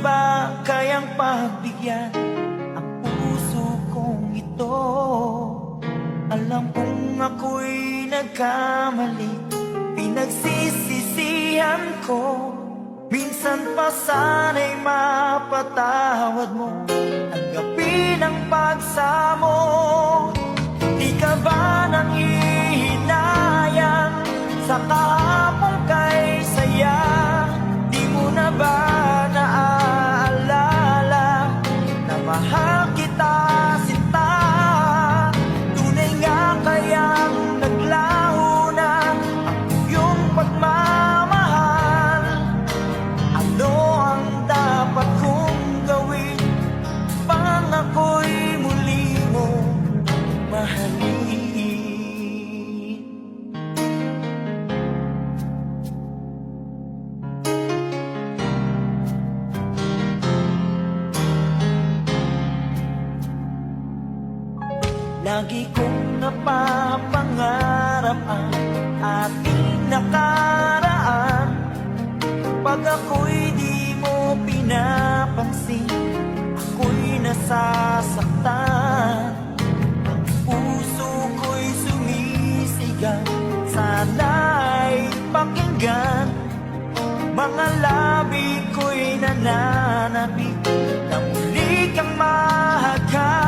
ba kayang pagbigyan ang puso kong ito? Alam kong ako'y nagkamali, pinagsisisihan ko. Minsan pa sana'y mapatawad mo, tanggapin ang pagsamo. Di ka ba nang ihinayang sa kahapon kay saya? Di mo na ba naaalala na mahal kita sinta? Tunay nga kayang naglaho na ang iyong pagmamahal? Ano ang dapat kong gawin pang ako'y muli mo mahalin? Lagi kong napapangarap ang ating nakaraan. Pag ako'y di mo pinapansin, ako'y nasasaktan. Ang puso ko'y sumisigaw, sana'y pakinggan. Mga labi ko'y nananabik na muli kang mahagkan.